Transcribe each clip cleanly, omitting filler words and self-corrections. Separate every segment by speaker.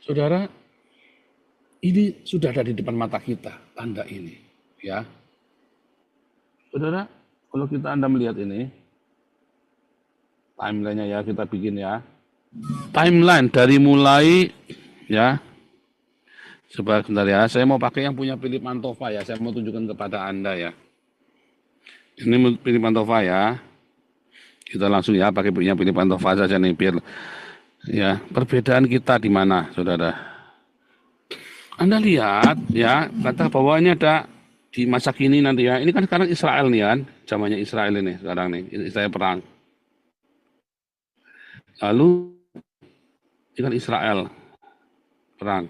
Speaker 1: Saudara, ini sudah ada di depan mata kita, tanda ini. Ya, saudara, kalau Anda melihat ini, timeline-nya ya kita bikin ya. Timeline dari mulai ya, sebentar ya, saya mau pakai yang punya Philip Mantova ya, saya mau tunjukkan kepada Anda ya. Ini Philip Mantova ya. Kita langsung ya pakai punya Philip Mantova saja nih biar ya, perbedaan kita di mana, saudara? Anda lihat ya, kata bahwa ini ada di masa kini nanti ya. Ini kan sekarang Israel nih kan, zamannya Israel ini sekarang nih, Israel perang. Lalu ini kan Israel perang.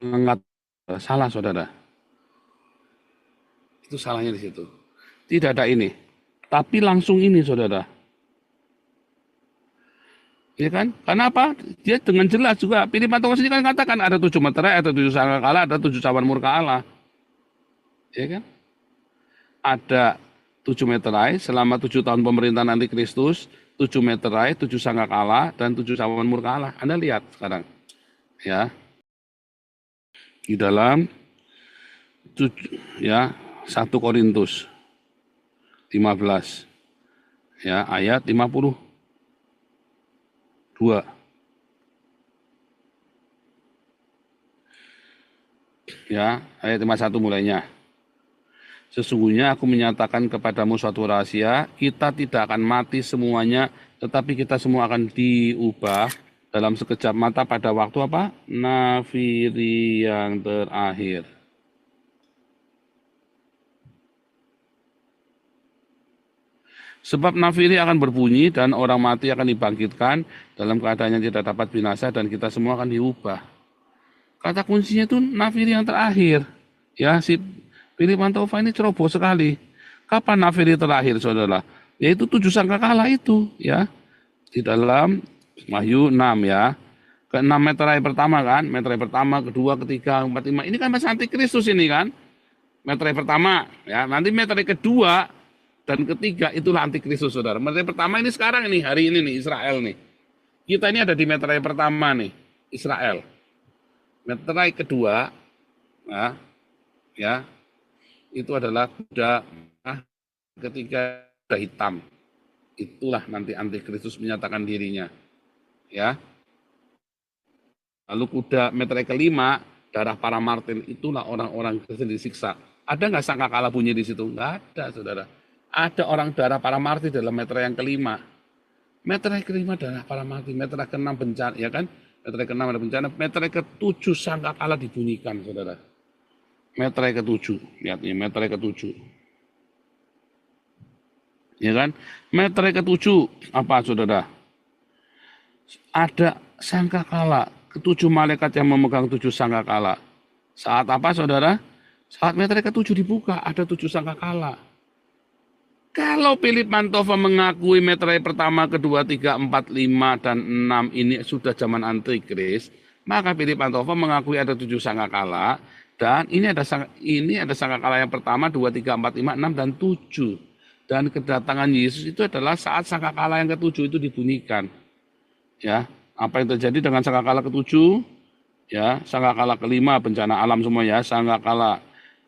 Speaker 1: Mengangkat salah saudara. Itu salahnya di situ. Tidak ada ini. Tapi langsung ini saudara. Ya kan? Karena apa? Dia dengan jelas juga. Philip Mantova sendiri kan katakan ada 7 meterai, ada 7 sangkakala, ada 7 cawan murka Allah. Ya kan? Ada 7 meterai selama 7 tahun pemerintahan antikristus, 7 meterai, 7 sangkakala, dan 7 cawan murka Allah. Anda lihat sekarang. Ya. Di dalam ya 1 Korintus 15 ya ayat 52 ya ayat 51 mulainya. Sesungguhnya aku menyatakan kepadamu suatu rahasia, kita tidak akan mati semuanya, tetapi kita semua akan diubah dalam sekejap mata pada waktu apa? Nafiri yang terakhir. Sebab nafiri akan berbunyi dan orang mati akan dibangkitkan dalam keadaan yang tidak dapat binasa dan kita semua akan diubah. Kata kuncinya itu nafiri yang terakhir. Ya, si Philip Mantova ini ceroboh sekali. Kapan nafiri terakhir, saudara? Yaitu 7 sangkakala itu, ya. Di dalam Wahyu 6 ya. Ke-6 meterai pertama kan, meterai pertama, kedua, ketiga, keempat, lima. Ini kan masih antikristus ini kan. Meterai pertama, ya. Nanti meterai kedua dan ketiga itulah antikristus, saudara. Meterai pertama ini sekarang ini, hari ini nih, Israel nih. Kita ini ada di meterai pertama nih, Israel. Meterai kedua, ya, itu adalah kuda ketiga kuda hitam. Itulah nanti antikristus menyatakan dirinya, ya. Lalu kuda meterai kelima, darah para martir, itulah orang-orang Kristen disiksa. Ada nggak sangkakala bunyi di situ? Nggak ada, saudara. Ada orang darah para martir dalam meterai yang kelima. Meterai kelima darah para martir, meterai keenam bencana, ya kan? Meterai keenam ada bencana, meterai ketujuh sangkakala dibunyikan, saudara. Meterai ketujuh, lihat nih, meterai ketujuh. Ya kan? Meterai ketujuh, apa saudara? Ada sangkakala, ketujuh malaikat yang memegang 7 sangkakala. Saat apa saudara? Saat meterai ketujuh dibuka, ada 7 sangkakala. Kalau Philip Mantova mengakui meterai pertama, kedua, tiga, empat, lima, dan 6 ini sudah zaman antikris, maka Philip Mantova mengakui ada 7 sangkakala, dan ini ada sangkakala yang pertama, 2, 3, 4, 5, 6, dan 7. Dan kedatangan Yesus itu adalah saat sangkakala yang ke-7 itu dibunyikan. Ya, apa yang terjadi dengan sangkakala ke-7? Ya, sangkakala kelima bencana alam semua ya, sangkakala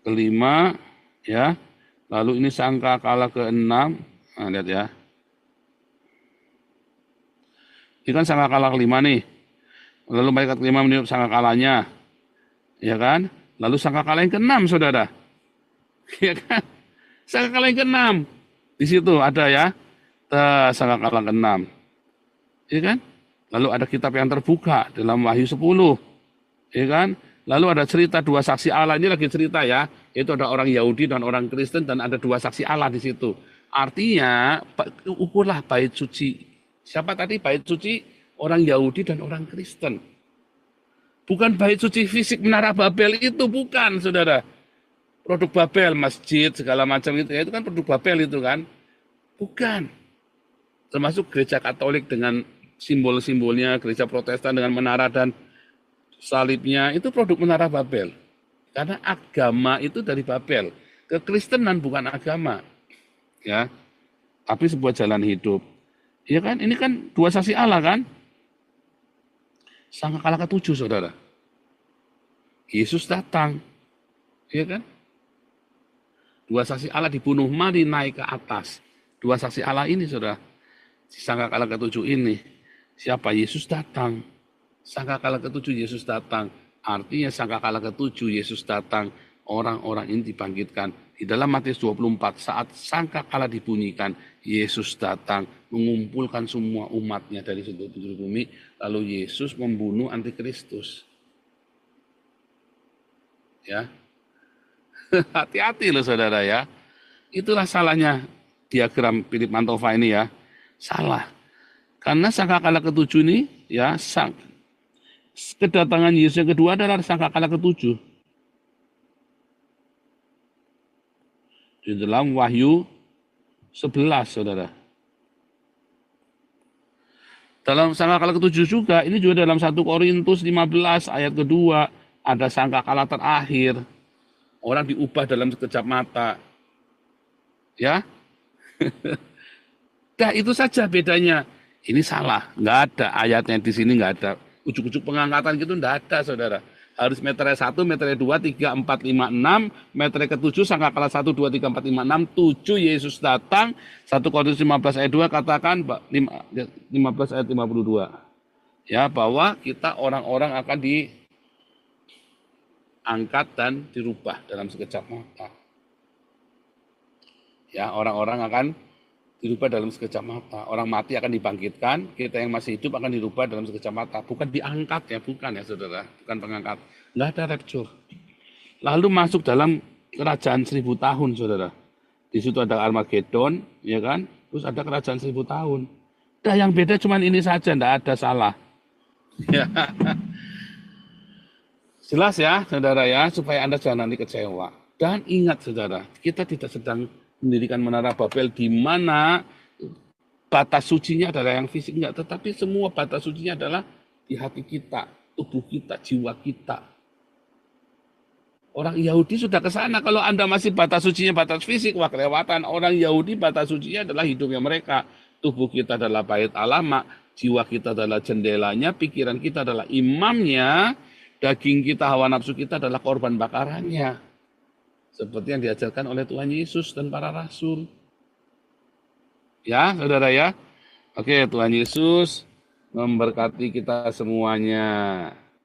Speaker 1: kelima ya. Lalu ini sangkakala ke-6. Nah, lihat ya. Ini kan sangkakala kelima nih. Lalu malaikat kelima meniup sangkakalanya. Ya kan? Lalu sangkakala yang ke-6, saudara. Ya kan? Sangkakala yang ke-6. Di situ ada ya. Sangkakala ke-6. Ya kan? Lalu ada kitab yang terbuka dalam Wahyu 10. Ya kan? Lalu ada cerita 2 saksi Allah. Ini lagi cerita ya. Itu ada orang Yahudi dan orang Kristen dan ada 2 saksi Allah di situ. Artinya, ukurlah bait suci. Siapa tadi bait suci? Orang Yahudi dan orang Kristen. Bukan bait suci fisik Menara Babel itu, bukan, saudara. Produk Babel, masjid, segala macam itu. Ya, itu kan produk Babel itu kan. Bukan. Termasuk gereja Katolik dengan simbol-simbolnya, gereja Protestan dengan menara dan salibnya, itu produk Menara Babel. Karena agama itu dari Babel. Kekristenan bukan agama. Ya. Tapi sebuah jalan hidup. Ya kan? Ini kan 2 saksi Allah kan? Sangkakala ketujuh, saudara. Yesus datang, ya kan? Dua saksi Allah dibunuh, mari naik ke atas. Dua saksi Allah ini, saudara, sangkakala ketujuh ini, siapa? Yesus datang. Sangkakala ketujuh Yesus datang. Artinya sangkakala ketujuh Yesus datang, orang-orang ini dibangkitkan. Di dalam Matius 24, saat sangkakala dibunyikan, Yesus datang mengumpulkan semua umatnya dari seluruh penjuru bumi, lalu Yesus membunuh antikristus. Ya, hati-hati loh saudara ya. Itulah salahnya diagram Philip Mantova ini ya. Salah. Karena sangkakala ketujuh ini ya, kedatangan Yesus yang kedua adalah sangkakala ketujuh. Di dalam Wahyu 11, saudara. Dalam sangkakala ketujuh juga, ini juga dalam 1 Korintus 15 ayat kedua, ada sangkakala terakhir. Orang diubah dalam sekejap mata. Ya. Dah itu saja bedanya. Ini salah, nggak ada ayatnya di sini, nggak ada. Ujuk-ujuk pengangkatan gitu nggak ada, saudara. Harus meternya 1, meternya 2, 3, 4, 5, 6, meternya ke-7, sangkakala 1, 2, 3, 4, 5, 6, 7 Yesus datang. 1 Korintus 15 ayat 2 katakan 15 ayat 52. Ya, bahwa kita orang-orang akan diangkat dan dirubah dalam sekejap mata. Ya, orang-orang akan dirubah dalam sekejap mata. Orang mati akan dibangkitkan, kita yang masih hidup akan dirubah dalam sekejap mata. Bukan diangkat ya, bukan ya saudara. Bukan pengangkat. Nggak ada rapture. Lalu masuk dalam kerajaan 1000 tahun saudara. Di situ ada Armageddon, ya kan? Terus ada kerajaan 1000 tahun. Dah yang beda cuma ini saja, nggak ada salah. Ya. Jelas ya saudara ya, supaya Anda jangan nanti kecewa. Dan ingat saudara, kita tidak sedang mendirikan menara Babel di mana batas sucinya adalah yang fisik, enggak, tetapi semua batas sucinya adalah di hati kita, tubuh kita, jiwa kita. Orang Yahudi sudah ke sana. Kalau Anda masih batas sucinya batas fisik, wah kelewatan. Orang Yahudi batas sucinya adalah hidupnya mereka. Tubuh kita adalah bait Allah, jiwa kita adalah jendelanya, pikiran kita adalah imamnya, daging kita, hawa nafsu kita adalah korban bakarannya. Seperti yang diajarkan oleh Tuhan Yesus dan para rasul. Ya, saudara ya. Oke, Tuhan Yesus memberkati kita semuanya.